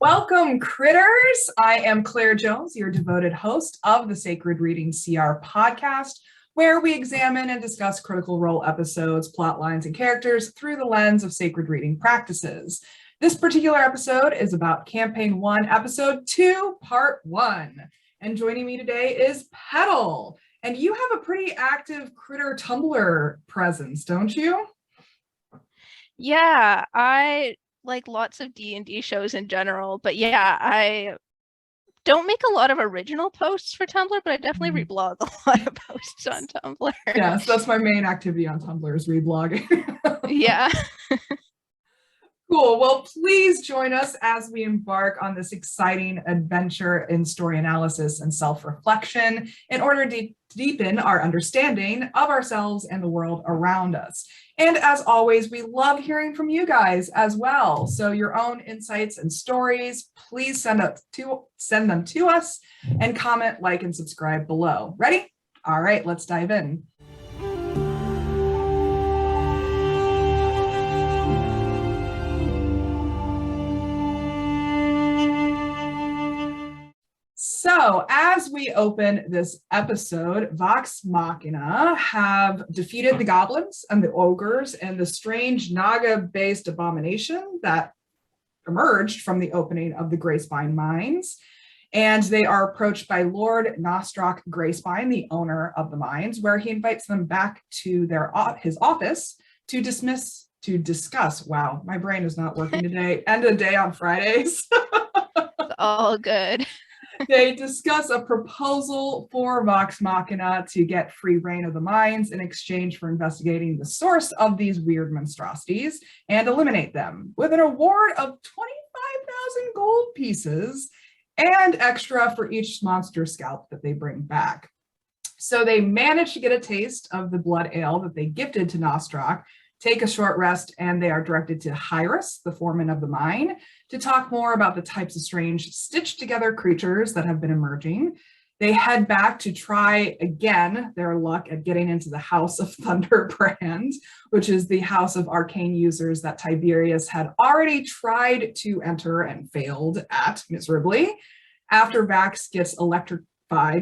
Welcome, critters. I am Claire Jones, your devoted host of the Sacred Reading CR podcast, where we examine and discuss Critical Role episodes, plot lines, and characters through the lens of sacred reading practices. This particular episode is about Campaign 1, Episode 2, Part 1. And joining me today is Petall. And you have a pretty active critter Tumblr presence, don't you? Yeah, I like lots of D&D shows in general, but yeah, I don't make a lot of original posts for Tumblr, but I definitely reblog a lot of posts on Tumblr. Yes, that's my main activity on Tumblr is reblogging. Yeah. Cool. Well, please join us as we embark on this exciting adventure in story analysis and self-reflection in order to deepen our understanding of ourselves and the world around us. And as always, we love hearing from you guys as well. So your own insights and stories, please send them to us and comment, like, and subscribe below. Ready? All right, let's dive in. So as we open this episode, Vox Machina have defeated the goblins and the ogres and the strange Naga-based abomination that emerged from the opening of the Greyspine Mines. And they are approached by Lord Nostrock Greyspine, the owner of the mines, where he invites them back to his office to discuss. Wow, my brain is not working today. End of the day on Fridays. It's all good. They discuss a proposal for Vox Machina to get free reign of the mines in exchange for investigating the source of these weird monstrosities and eliminate them, with an award of 25,000 gold pieces and extra for each monster scalp that they bring back. So they manage to get a taste of the blood ale that they gifted to Nostrock, take a short rest, and they are directed to Hyrus, the foreman of the mine, to talk more about the types of strange stitched together creatures that have been emerging. They head back to try again their luck at getting into the House of Thunderbrand, which is the house of arcane users that Tiberius had already tried to enter and failed at miserably. After Vax gets electrified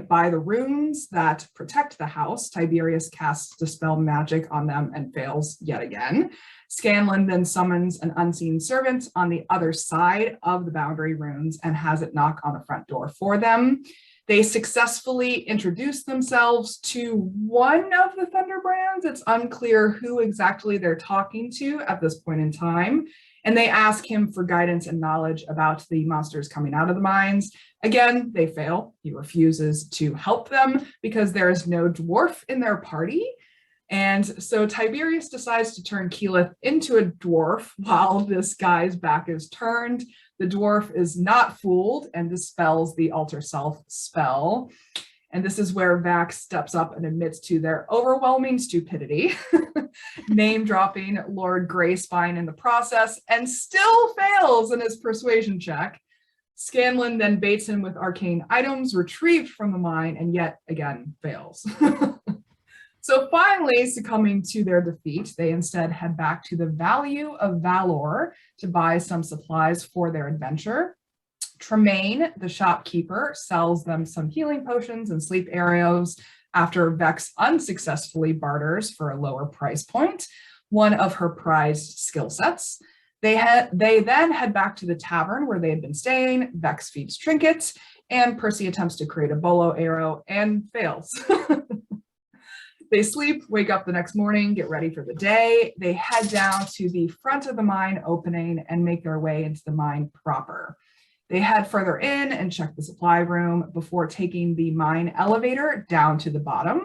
by the runes that protect the house, Tiberius casts Dispel Magic on them and fails yet again. Scanlan then summons an unseen servant on the other side of the boundary runes and has it knock on the front door for them. They successfully introduce themselves to one of the Thunderbrands. It's unclear who exactly they're talking to at this point in time. And they ask him for guidance and knowledge about the monsters coming out of the mines. Again, they fail. He refuses to help them because there is no dwarf in their party. And so Tiberius decides to turn Keyleth into a dwarf while this guy's back is turned. The dwarf is not fooled and dispels the alter self spell. And this is where Vax steps up and admits to their overwhelming stupidity, name dropping Lord Greyspine in the process, and still fails in his persuasion check. Scanlan then baits him with arcane items retrieved from the mine and yet again fails. So finally, succumbing to their defeat, they instead head back to the Value of Valor to buy some supplies for their adventure. Tremaine, the shopkeeper, sells them some healing potions and sleep arrows after Vex unsuccessfully barters for a lower price point, one of her prized skill sets. They then head back to the tavern where they had been staying. Vex feeds trinkets, and Percy attempts to create a bolo arrow and fails. They sleep, wake up the next morning, get ready for the day. They head down to the front of the mine opening and make their way into the mine proper. They head further in and check the supply room before taking the mine elevator down to the bottom.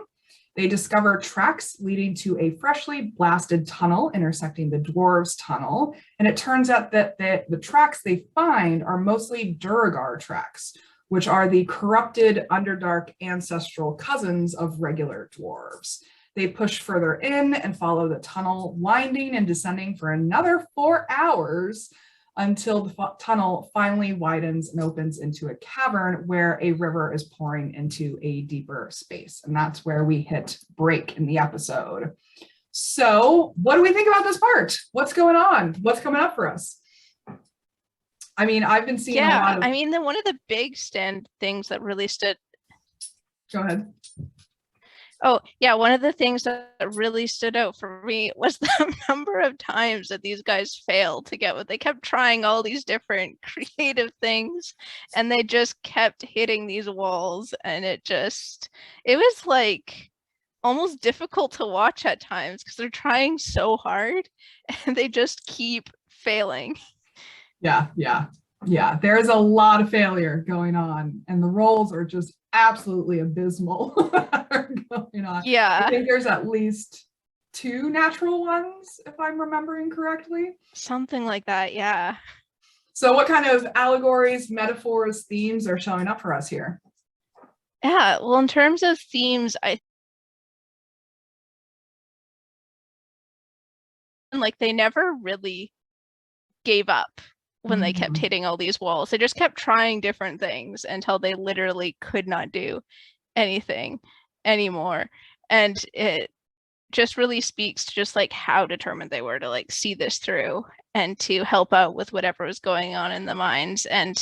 They discover tracks leading to a freshly blasted tunnel intersecting the dwarves' tunnel. And it turns out that the tracks they find are mostly Duragar tracks, which are the corrupted Underdark ancestral cousins of regular dwarves. They push further in and follow the tunnel, winding and descending for another 4 hours until the tunnel finally widens and opens into a cavern where a river is pouring into a deeper space. And that's where we hit break in the episode. So what do we think about this part? What's going on? What's coming up for us? I mean, I've been seeing a lot of. I mean, one of the big things that really stood. Go ahead. Oh, yeah. One of the things that really stood out for me was the number of times that these guys failed to get what they kept trying all these different creative things, and they just kept hitting these walls. And it was like almost difficult to watch at times because they're trying so hard and they just keep failing. Yeah. There is a lot of failure going on, and the rolls are just absolutely abysmal going on. Yeah. I think there's at least 2 natural ones, if I'm remembering correctly. Something like that, yeah. So what kind of allegories, metaphors, themes are showing up for us here? Yeah, well, in terms of themes, like they never really gave up when they kept hitting all these walls. They just kept trying different things until they literally could not do anything anymore. And it just really speaks to just like how determined they were to like see this through and to help out with whatever was going on in the mines. And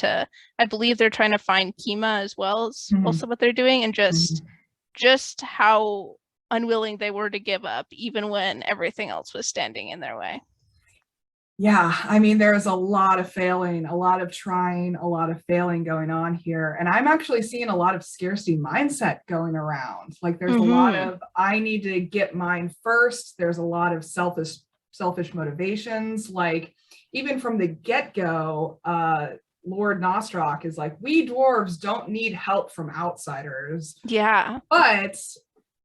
I believe they're trying to find Kima as well as also what they're doing, and just how unwilling they were to give up even when everything else was standing in their way. Yeah, I mean, there's a lot of failing, a lot of trying, a lot of failing going on here. And I'm actually seeing a lot of scarcity mindset going around. Like there's a lot of, I need to get mine first. There's a lot of selfish motivations. Like even from the get-go, Lord Nostrock is like, we dwarves don't need help from outsiders. Yeah. But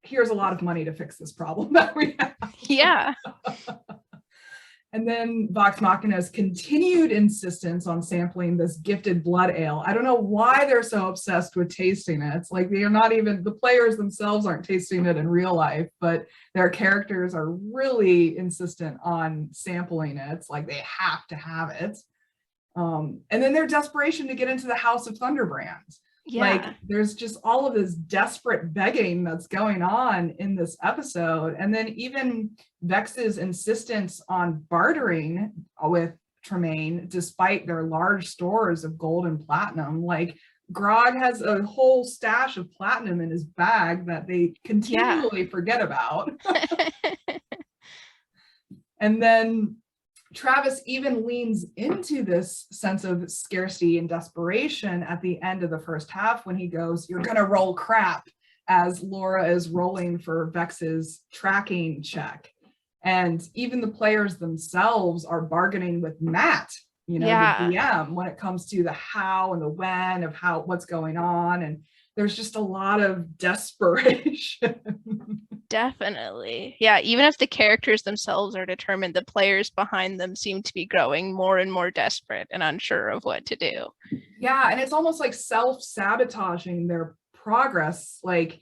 here's a lot of money to fix this problem that we have. Yeah. And then Vox Machina's continued insistence on sampling this gifted blood ale. I don't know why they're so obsessed with tasting it. It's like they are not even, the players themselves aren't tasting it in real life, but their characters are really insistent on sampling it. It's like they have to have it. And then their desperation to get into the House of Thunderbrand. Yeah. Like there's just all of this desperate begging that's going on in this episode. And then even Vex's insistence on bartering with Tremaine, despite their large stores of gold and platinum. Like Grog has a whole stash of platinum in his bag that they continually forget about. And then Travis even leans into this sense of scarcity and desperation at the end of the first half when he goes, "You're gonna roll crap," as Laura is rolling for Vex's tracking check. And even the players themselves are bargaining with Matt, the DM, when it comes to the how and the when of what's going on. And there's just a lot of desperation. Definitely. Yeah, even if the characters themselves are determined, the players behind them seem to be growing more and more desperate and unsure of what to do. Yeah, and it's almost like self-sabotaging their progress. Like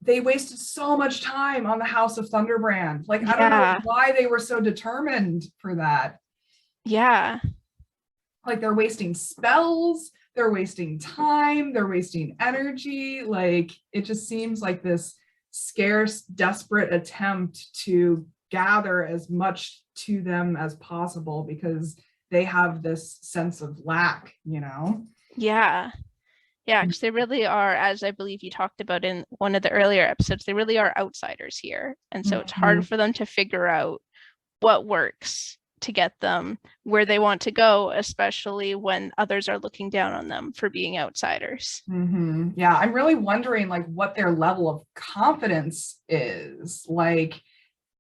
they wasted so much time on the House of Thunderbrand. Like, I don't know why they were so determined for that. Yeah. Like they're wasting spells, they're wasting time, they're wasting energy. Like it just seems like this scarce, desperate attempt to gather as much to them as possible because they have this sense of lack, Yeah, because they really are, as I believe you talked about in one of the earlier episodes, they really are outsiders here. And so it's hard for them to figure out what works to get them where they want to go, especially when others are looking down on them for being outsiders. Yeah, I'm really wondering like what their level of confidence is. Like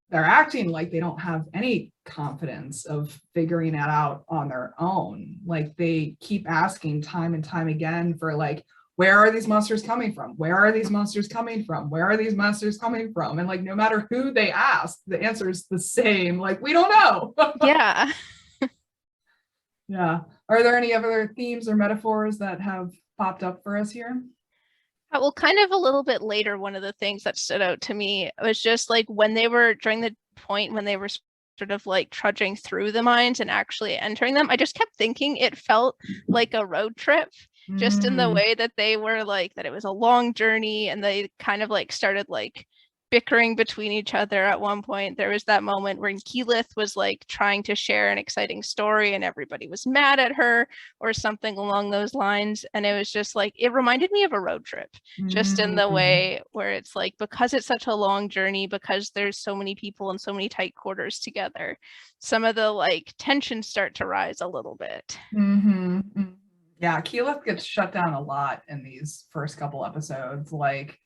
they're acting like they don't have any confidence of figuring it out on their own. Like they keep asking time and time again for like, where are these monsters coming from? Where are these monsters coming from? Where are these monsters coming from? And like, no matter who they ask, the answer is the same. Like, we don't know. Yeah. Yeah. Are there any other themes or metaphors that have popped up for us here? Well, kind of a little bit later, one of the things that stood out to me was just like when they were during the point when they were sort of like trudging through the mines and actually entering them, I just kept thinking it felt like a road trip. Just in the way that they were like, that it was a long journey and they kind of like started like bickering between each other at one point. There was that moment when Keyleth was like trying to share an exciting story and everybody was mad at her or something along those lines. And it was just like, it reminded me of a road trip, just in the way where it's like, because it's such a long journey, because there's so many people in so many tight quarters together, some of the like tensions start to rise a little bit. Yeah, Keyleth gets shut down a lot in these first couple episodes. Like,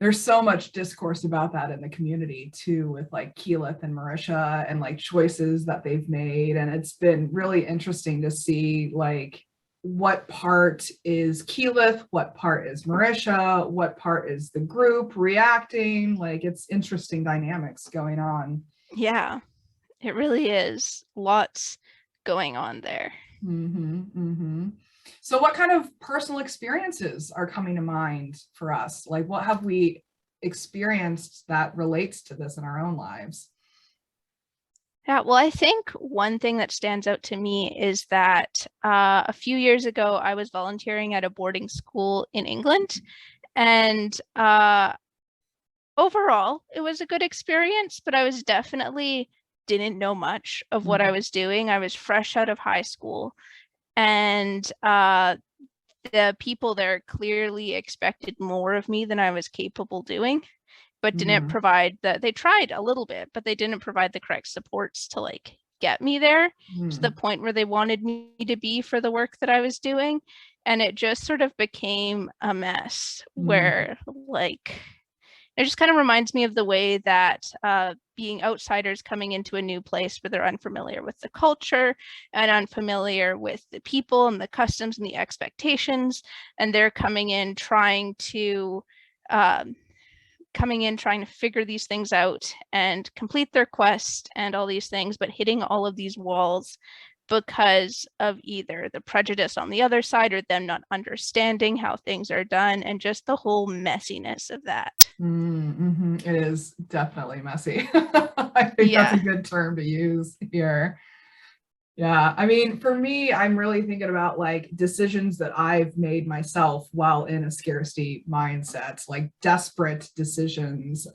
there's so much discourse about that in the community too, with like Keyleth and Marisha and like choices that they've made. And it's been really interesting to see like what part is Keyleth, what part is Marisha, what part is the group reacting. Like, it's interesting dynamics going on. Yeah, it really is. Lots going on there. So what kind of personal experiences are coming to mind for us? Like, what have we experienced that relates to this in our own lives? Yeah, well, I think one thing that stands out to me is that a few years ago, I was volunteering at a boarding school in England. And overall, it was a good experience, but I was definitely didn't know much of what I was doing. I was fresh out of high school. And the people there clearly expected more of me than I was capable doing, but didn't provide they tried a little bit, but they didn't provide the correct supports to like get me there to the point where they wanted me to be for the work that I was doing. And it just sort of became a mess where like, it just kind of reminds me of the way that being outsiders coming into a new place where they're unfamiliar with the culture and unfamiliar with the people and the customs and the expectations, and they're coming in trying to figure these things out and complete their quest and all these things, but hitting all of these walls because of either the prejudice on the other side or them not understanding how things are done, and just the whole messiness of that. It is definitely messy. I think that's a good term to use here. Yeah, I mean, for me, I'm really thinking about like decisions that I've made myself while in a scarcity mindset, like desperate decisions.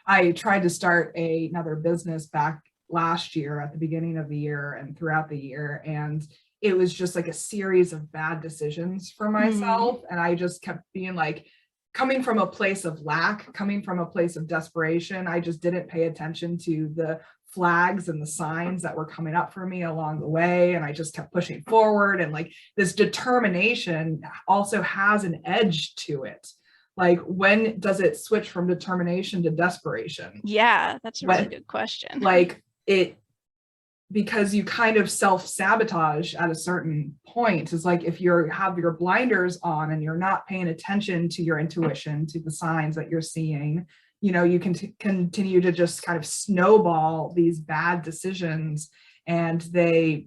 I tried to start another business back last year at the beginning of the year and throughout the year, and it was just like a series of bad decisions for myself. And I just kept being like, coming from a place of lack, coming from a place of desperation, I just didn't pay attention to the flags and the signs that were coming up for me along the way. And I just kept pushing forward. And like, this determination also has an edge to it. Like, when does it switch from determination to desperation? Yeah, that's a really good question. Like, because you kind of self-sabotage at a certain point. Is like, if you have your blinders on and you're not paying attention to your intuition, to the signs that you're seeing, you know, you can continue to just kind of snowball these bad decisions, and they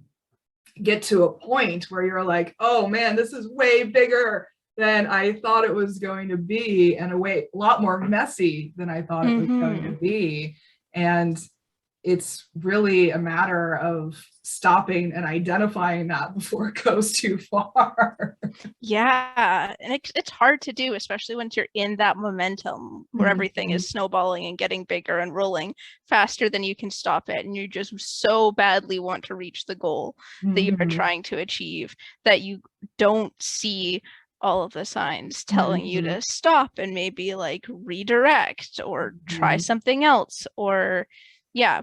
get to a point where you're like, oh man, this is way bigger than I thought it was going to be, and a lot more messy than I thought it was going to be. And it's really a matter of stopping and identifying that before it goes too far. Yeah, and it's hard to do, especially once you're in that momentum where everything is snowballing and getting bigger and rolling faster than you can stop it, and you just so badly want to reach the goal that you're trying to achieve that you don't see all of the signs telling you to stop and maybe like redirect or try something else, or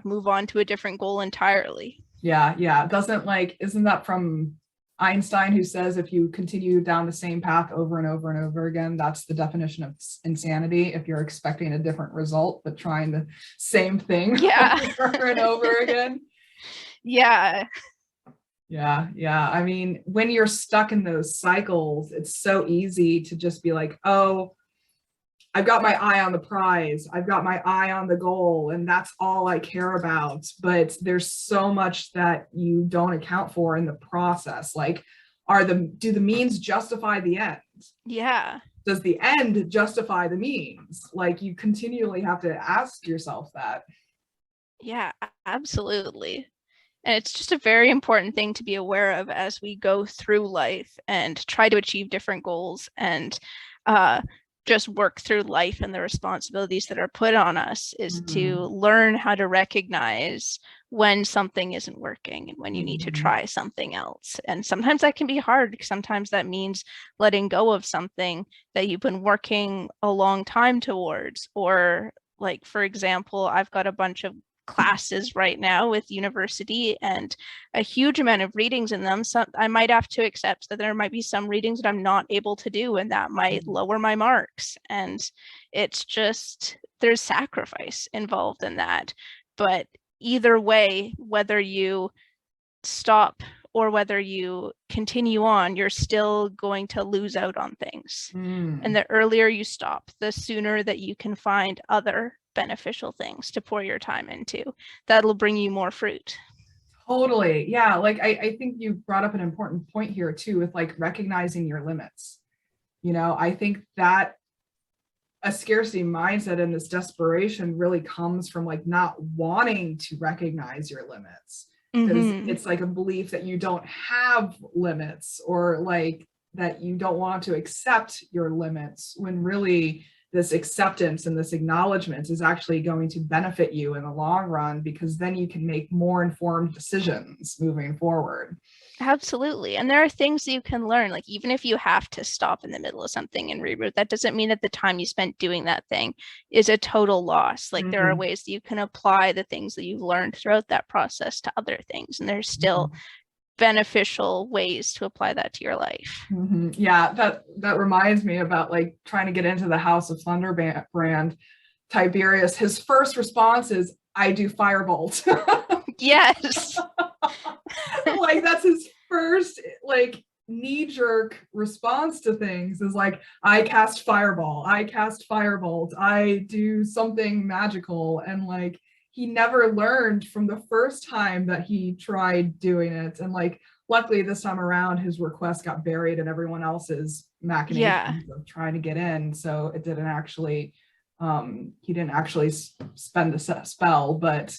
move on to a different goal entirely. Yeah. Isn't that from Einstein, who says if you continue down the same path over and over and over again, that's the definition of insanity? If you're expecting a different result but trying the same thing over and over again. Yeah. I mean, when you're stuck in those cycles, it's so easy to just be like, oh, I've got my eye on the prize, I've got my eye on the goal, and that's all I care about. But there's so much that you don't account for in the process. Like, do the means justify the end? Yeah. Does the end justify the means? Like, you continually have to ask yourself that. Yeah, absolutely. And it's just a very important thing to be aware of as we go through life and try to achieve different goals. And just work through life and the responsibilities that are put on us, is to learn how to recognize when something isn't working and when you need to try something else. And sometimes that can be hard. Sometimes that means letting go of something that you've been working a long time towards. Or like, for example, I've got a bunch of classes right now with university and a huge amount of readings in them. So I might have to accept that there might be some readings that I'm not able to do, and that might lower my marks. And it's just, there's sacrifice involved in that. But either way, whether you stop or whether you continue on, you're still going to lose out on things. And the earlier you stop, the sooner that you can find other beneficial things to pour your time into that'll bring you more fruit. Totally. Yeah. Like I think you brought up an important point here too, with like recognizing your limits. You know, I think that a scarcity mindset and this desperation really comes from like not wanting to recognize your limits. Because it's like a belief that you don't have limits, or like that you don't want to accept your limits, when really this acceptance and this acknowledgement is actually going to benefit you in the long run, because then you can make more informed decisions moving forward. Absolutely. And there are things that you can learn, like even if you have to stop in the middle of something and reroute, that doesn't mean that the time you spent doing that thing is a total loss. Like there are ways that you can apply the things that you've learned throughout that process to other things, and there's still beneficial ways to apply that to your life. Yeah, that reminds me about like trying to get into the House of Thunder brand. Tiberius, his first response is, I do firebolt. Yes. Like that's his first like knee-jerk response to things, is like, I cast fireball, I cast firebolt, I do something magical. And like he never learned from the first time that he tried doing it. And like luckily this time around his request got buried in everyone else's machinations of trying to get in, so it didn't actually he didn't actually spend the spell. But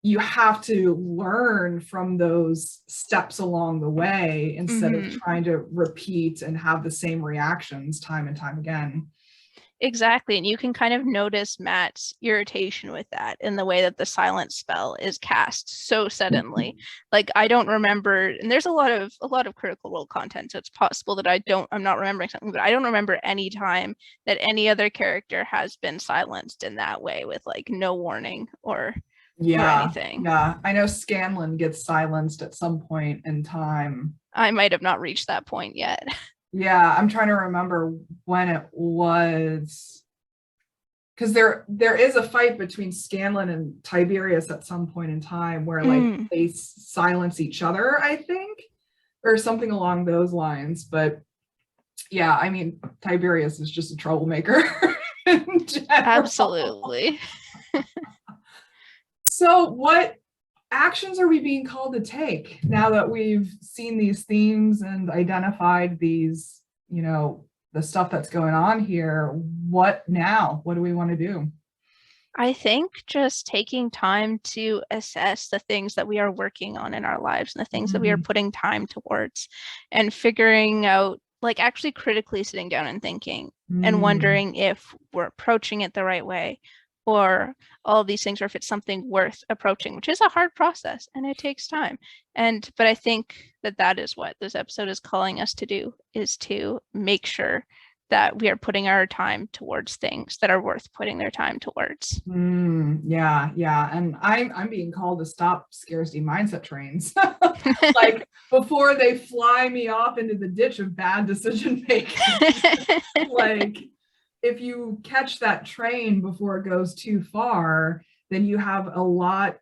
you have to learn from those steps along the way, instead of trying to repeat and have the same reactions time and time again. Exactly. And you can kind of notice Matt's irritation with that in the way that the silence spell is cast so suddenly. Like I don't remember, and there's a lot of Critical Role content, so it's possible that I'm not remembering something, but I don't remember any time that any other character has been silenced in that way with like no warning or anything. Yeah, I know Scanlan gets silenced at some point in time. I might have not reached that point yet. Yeah, I'm trying to remember when it was, because there is a fight between Scanlan and Tiberius at some point in time where like they silence each other, I think, or something along those lines. But yeah, I mean, Tiberius is just a troublemaker in general. Absolutely. So what actions are we being called to take now that we've seen these themes and identified these, you know, the stuff that's going on here? What now? What do we want to do? I think just taking time to assess the things that we are working on in our lives and the things that we are putting time towards, and figuring out, like actually critically sitting down and thinking and wondering if we're approaching it the right way, or all of these things, or if it's something worth approaching, which is a hard process and it takes time. But I think that is what this episode is calling us to do, is to make sure that we are putting our time towards things that are worth putting their time towards. Yeah. And I'm being called to stop scarcity mindset trains. Like before they fly me off into the ditch of bad decision making. Like if you catch that train before it goes too far, then you have a lot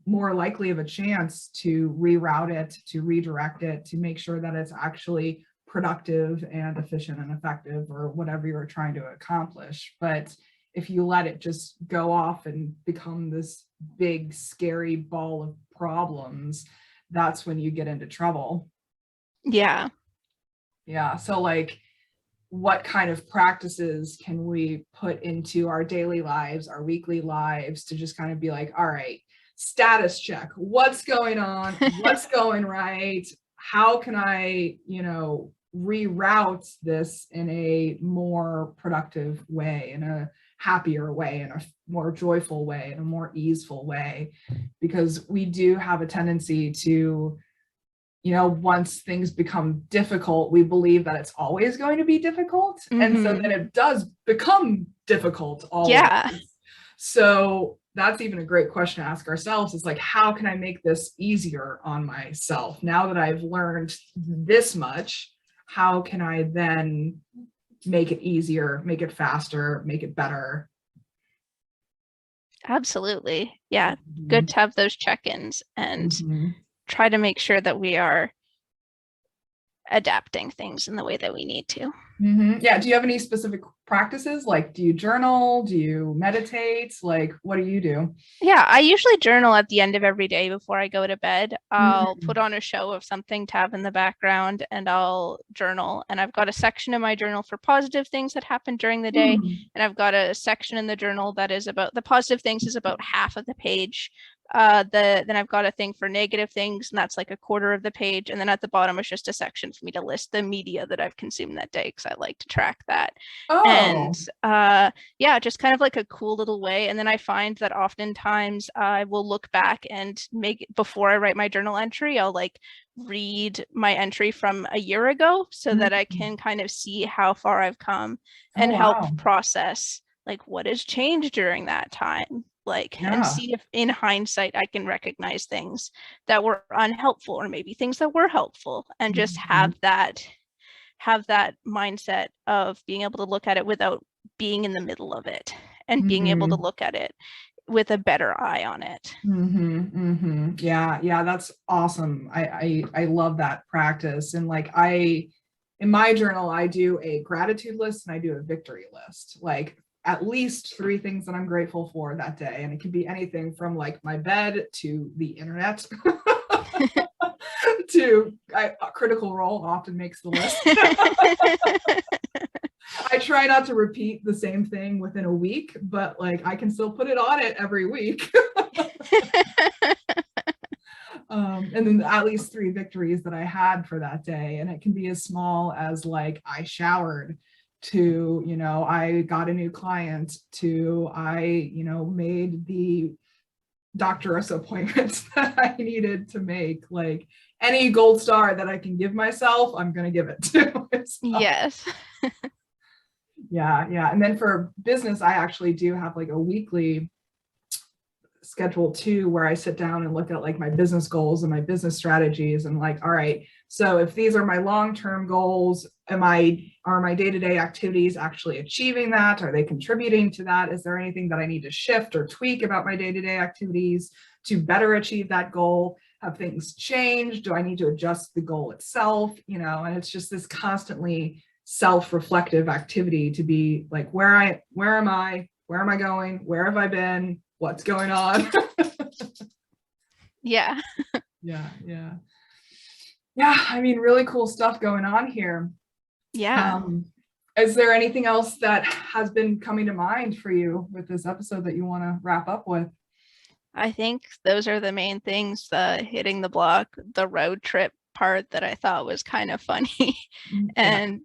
more likely of a chance to reroute it, to redirect it, to make sure that it's actually productive and efficient and effective, or whatever you're trying to accomplish. But if you let it just go off and become this big, scary ball of problems, that's when you get into trouble. Yeah. So like, what kind of practices can we put into our daily lives, our weekly lives, to just kind of be like, all right, status check, what's going on, what's going right, how can I, reroute this in a more productive way, in a happier way, in a more joyful way, in a more easeful way, because we do have a tendency to, you know, once things become difficult, we believe that it's always going to be difficult. And so then it does become difficult always. Yeah. So that's even a great question to ask ourselves, is like, how can I make this easier on myself? Now that I've learned this much, how can I then make it easier, make it faster, make it better? Absolutely. Yeah. Good to have those check-ins and try to make sure that we are adapting things in the way that we need to. Yeah. Do you have any specific practices? Like, do you journal? Do you meditate? Like, what do you do? Yeah, I usually journal at the end of every day before I go to bed. I'll put on a show of something to have in the background and I'll journal. And I've got a section in my journal for positive things that happen during the day. And I've got a section in the journal that is about the positive things, is about half of the page. Then I've got a thing for negative things, and that's like a quarter of the page. And then at the bottom is just a section for me to list the media that I've consumed that day, because I like to track that. And yeah, just kind of like a cool little way. And then I find that oftentimes I will look back and before I write my journal entry, I'll like read my entry from a year ago so that I can kind of see how far I've come and help process like what has changed during that time. Like, and see if in hindsight I can recognize things that were unhelpful or maybe things that were helpful, and just have that mindset of being able to look at it without being in the middle of it, and being able to look at it with a better eye on it. Yeah, that's awesome. I love that practice. And like, in my journal, I do a gratitude list and I do a victory list, like at least 3 things that I'm grateful for that day. And it can be anything from like my bed to the internet to Critical Role often makes the list. I try not to repeat the same thing within a week, but like I can still put it on it every week. And then at least 3 victories that I had for that day. And it can be as small as like I showered, to, you know, I got a new client, to I, you know, made the doctor's appointments that I needed to make. Like any gold star that I can give myself, I'm going to give it to myself. Yes. Yeah. And then for business, I actually do have like a weekly schedule too, where I sit down and look at like my business goals and my business strategies, and like, all right, so if these are my long-term goals, are my day-to-day activities actually achieving that? Are they contributing to that? Is there anything that I need to shift or tweak about my day-to-day activities to better achieve that goal? Have things changed? Do I need to adjust the goal itself? You know, and it's just this constantly self-reflective activity to be like, where am I? Where am I going? Where have I been? What's going on? Yeah. I mean, really cool stuff going on here. Yeah. Is there anything else that has been coming to mind for you with this episode that you want to wrap up with? I think those are the main things, the hitting the block, the road trip part that I thought was kind of funny. And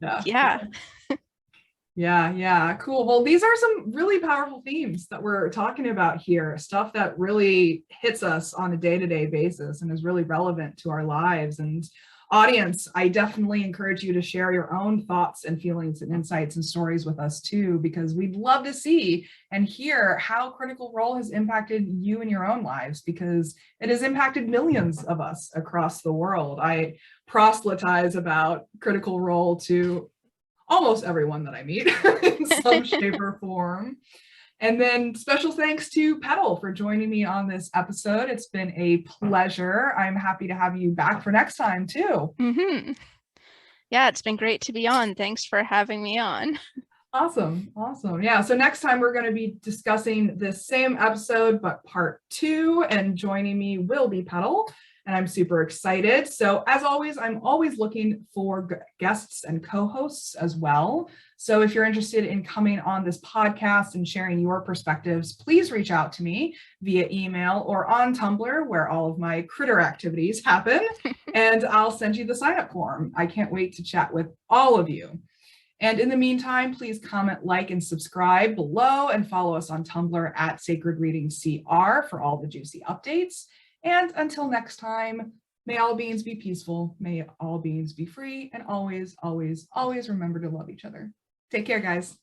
Yeah, cool. Well, these are some really powerful themes that we're talking about here, stuff that really hits us on a day-to-day basis and is really relevant to our lives. And audience, I definitely encourage you to share your own thoughts and feelings and insights and stories with us too, because we'd love to see and hear how Critical Role has impacted you in your own lives, because it has impacted millions of us across the world. I proselytize about Critical Role to almost everyone that I meet in some shape or form. And then special thanks to Petall for joining me on this episode. It's been a pleasure. I'm happy to have you back for next time too. Yeah, it's been great to be on. Thanks for having me on. Awesome. Yeah, so next time we're going to be discussing this same episode, but part 2, and joining me will be Petall. and I'm super excited. So as always, I'm always looking for guests and co-hosts as well. So if you're interested in coming on this podcast and sharing your perspectives, please reach out to me via email or on Tumblr, where all of my critter activities happen, and I'll send you the sign-up form. I can't wait to chat with all of you. And in the meantime, please comment, like, and subscribe below, and follow us on Tumblr at Sacred Readings CR for all the juicy updates. And until next time, may all beings be peaceful, may all beings be free, and always, always, always remember to love each other. Take care, guys.